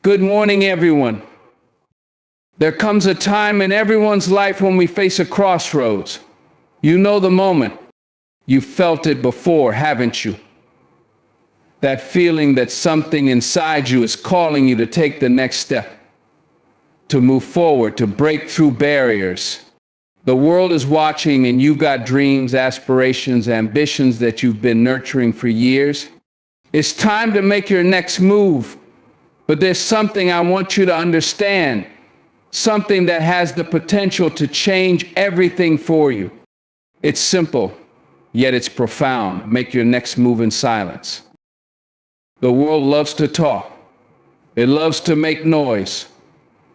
Good morning, everyone. There comes a time in everyone's life when we face a crossroads. You know the moment. You felt it before, haven't you? That feeling that something inside you is calling you to take the next step, to move forward, to break through barriers. The world is watching, and you've got dreams, aspirations, ambitions that you've been nurturing for years. It's time to make your next move. But there's something I want you to understand, something that has the potential to change everything for you. It's simple, yet it's profound. Make your next move in silence. The world loves to talk. It loves to make noise.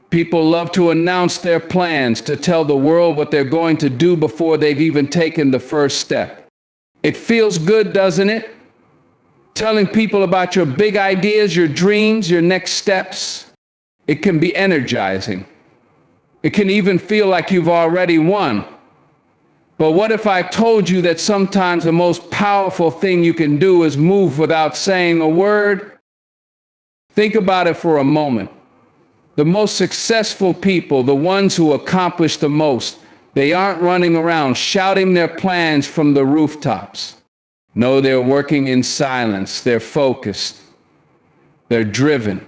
People love to announce their plans, to tell the world what they're going to do before they've even taken the first step. It feels good, doesn't it? Telling people about your big ideas, your dreams, your next steps. It can be energizing. It can even feel like you've already won. But what if I told you that sometimes the most powerful thing you can do is move without saying a word? Think about it for a moment. The most successful people, the ones who accomplish the most, they aren't running around shouting their plans from the rooftops. No, they're working in silence, they're focused, they're driven,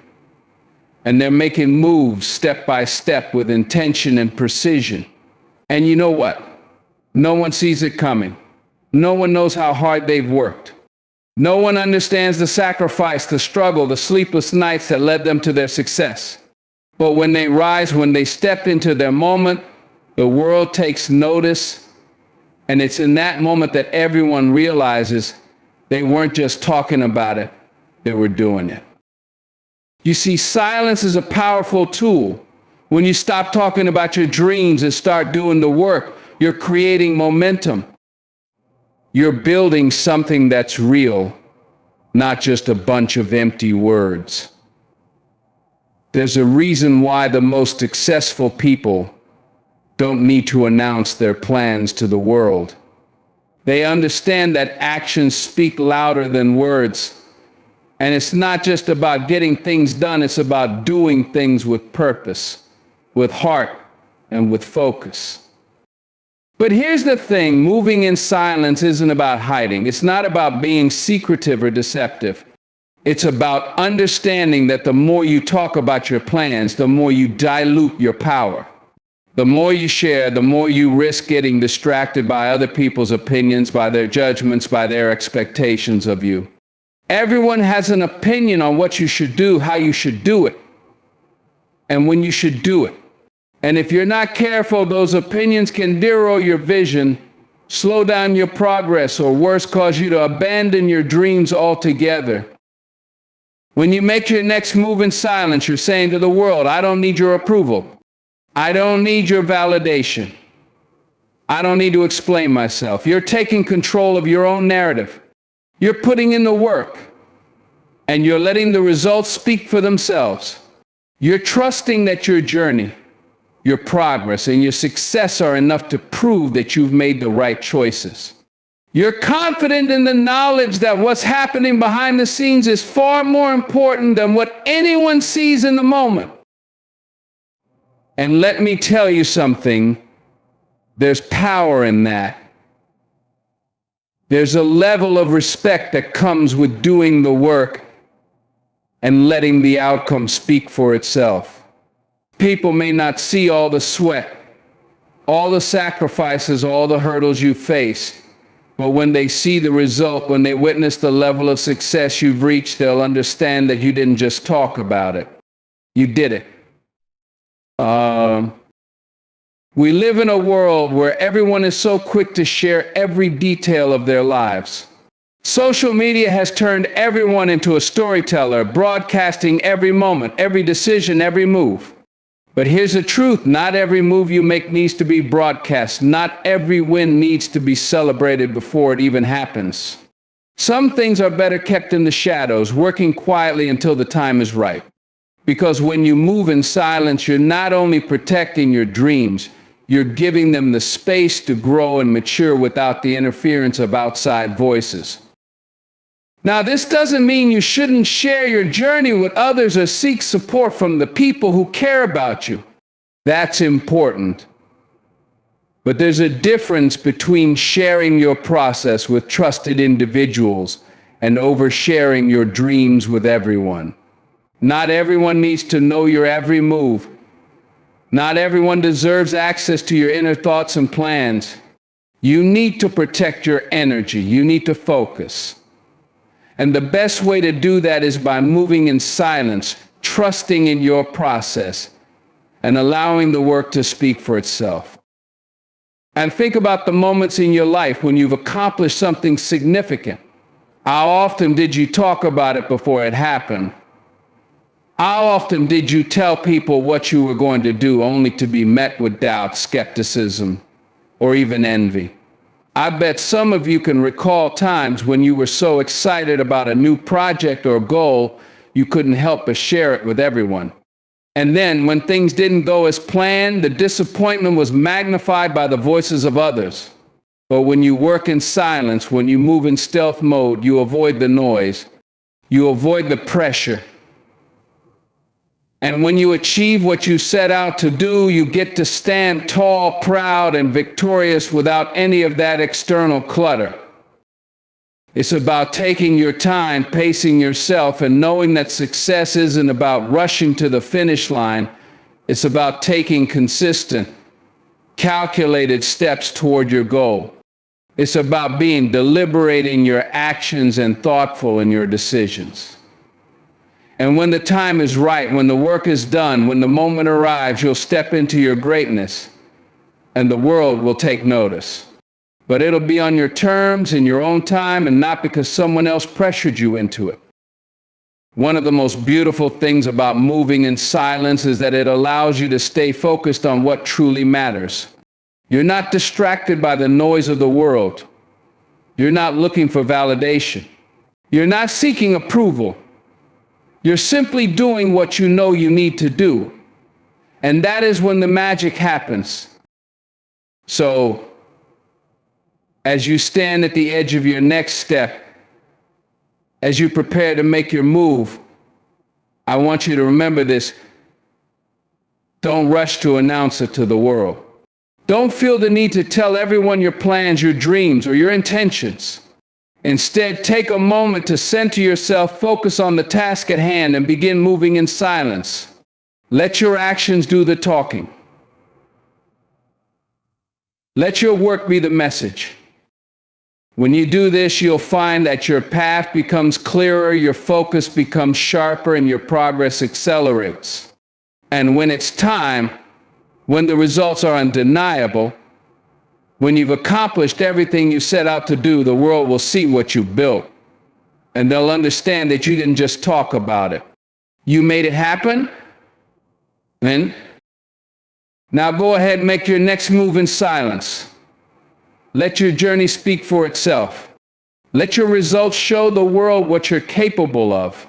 and they're making moves step by step with intention and precision. And you know what? No one sees it coming. No one knows how hard they've worked. No one understands the sacrifice, the struggle, the sleepless nights that led them to their success. But when they rise, when they step into their moment, the world takes notice. And it's in that moment that everyone realizes they weren't just talking about it, they were doing it. You see, silence is a powerful tool. When you stop talking about your dreams and start doing the work, you're creating momentum. You're building something that's real, not just a bunch of empty words. There's a reason why the most successful people don't need to announce their plans to the world. They understand that actions speak louder than words. And it's not just about getting things done, it's about doing things with purpose, with heart, and with focus. But here's the thing, moving in silence isn't about hiding. It's not about being secretive or deceptive. It's about understanding that the more you talk about your plans, the more you dilute your power. The more you share, the more you risk getting distracted by other people's opinions, by their judgments, by their expectations of you. Everyone has an opinion on what you should do, how you should do it, and when you should do it. And if you're not careful, those opinions can derail your vision, slow down your progress, or worse, cause you to abandon your dreams altogether. When you make your next move in silence, you're saying to the world, I don't need your approval. I don't need your validation. I don't need to explain myself. You're taking control of your own narrative. You're putting in the work, and you're letting the results speak for themselves. You're trusting that your journey, your progress, and your success are enough to prove that you've made the right choices. You're confident in the knowledge that what's happening behind the scenes is far more important than what anyone sees in the moment. And let me tell you something, there's power in that. There's a level of respect that comes with doing the work and letting the outcome speak for itself. People may not see all the sweat, all the sacrifices, all the hurdles you face, but when they see the result, when they witness the level of success you've reached, they'll understand that you didn't just talk about it, you did it. We live in a world where everyone is so quick to share every detail of their lives. Social media has turned everyone into a storyteller, broadcasting every moment, every decision, every move. But here's the truth, not every move you make needs to be broadcast. Not every win needs to be celebrated before it even happens. Some things are better kept in the shadows, working quietly until the time is right. Because when you move in silence, you're not only protecting your dreams, you're giving them the space to grow and mature without the interference of outside voices. Now, this doesn't mean you shouldn't share your journey with others or seek support from the people who care about you. That's important. But there's a difference between sharing your process with trusted individuals and oversharing your dreams with everyone. Not everyone needs to know your every move. Not everyone deserves access to your inner thoughts and plans. You need to protect your energy. You need to focus. And the best way to do that is by moving in silence, trusting in your process, and allowing the work to speak for itself. And think about the moments in your life when you've accomplished something significant. How often did you talk about it before it happened? How often did you tell people what you were going to do only to be met with doubt, skepticism, or even envy? I bet some of you can recall times when you were so excited about a new project or goal, you couldn't help but share it with everyone. And then, when things didn't go as planned, the disappointment was magnified by the voices of others. But when you work in silence, when you move in stealth mode, you avoid the noise, you avoid the pressure. And when you achieve what you set out to do, you get to stand tall, proud, and victorious without any of that external clutter. It's about taking your time, pacing yourself, and knowing that success isn't about rushing to the finish line. It's about taking consistent, calculated steps toward your goal. It's about being deliberate in your actions and thoughtful in your decisions. And when the time is right, when the work is done, when the moment arrives, you'll step into your greatness, and the world will take notice. But it'll be on your terms, in your own time, and not because someone else pressured you into it. One of the most beautiful things about moving in silence is that it allows you to stay focused on what truly matters. You're not distracted by the noise of the world. You're not looking for validation. You're not seeking approval. You're simply doing what you know you need to do. And that is when the magic happens. So, as you stand at the edge of your next step, as you prepare to make your move, I want you to remember this. Don't rush to announce it to the world. Don't feel the need to tell everyone your plans, your dreams, or your intentions. Instead, take a moment to center yourself, focus on the task at hand, and begin moving in silence. Let your actions do the talking. Let your work be the message. When you do this, you'll find that your path becomes clearer, your focus becomes sharper, and your progress accelerates. And when it's time, when the results are undeniable, when you've accomplished everything you set out to do, the world will see what you built. And they'll understand that you didn't just talk about it. You made it happen. And now go ahead and make your next move in silence. Let your journey speak for itself. Let your results show the world what you're capable of.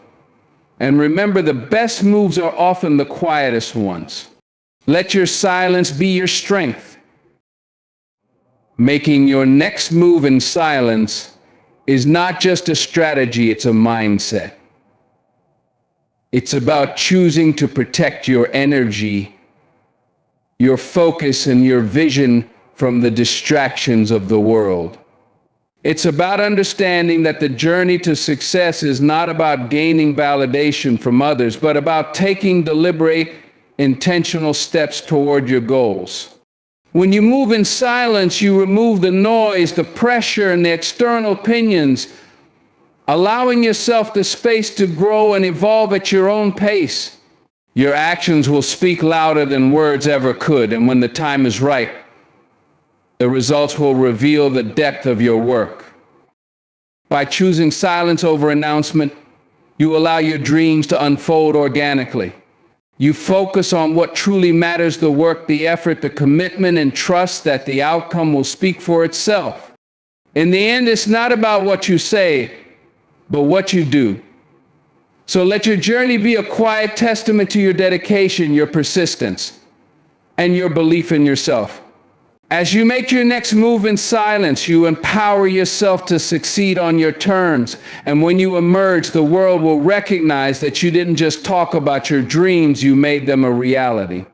And remember, the best moves are often the quietest ones. Let your silence be your strength. Making your next move in silence is not just a strategy, it's a mindset. It's about choosing to protect your energy, your focus, and your vision from the distractions of the world. It's about understanding that the journey to success is not about gaining validation from others, but about taking deliberate, intentional steps toward your goals. When you move in silence, you remove the noise, the pressure, and the external opinions, allowing yourself the space to grow and evolve at your own pace. Your actions will speak louder than words ever could, and when the time is right, the results will reveal the depth of your work. By choosing silence over announcement, you allow your dreams to unfold organically. You focus on what truly matters, the work, the effort, the commitment, and trust that the outcome will speak for itself. In the end, it's not about what you say, but what you do. So let your journey be a quiet testament to your dedication, your persistence, and your belief in yourself. As you make your next move in silence, you empower yourself to succeed on your terms. And when you emerge, the world will recognize that you didn't just talk about your dreams, you made them a reality.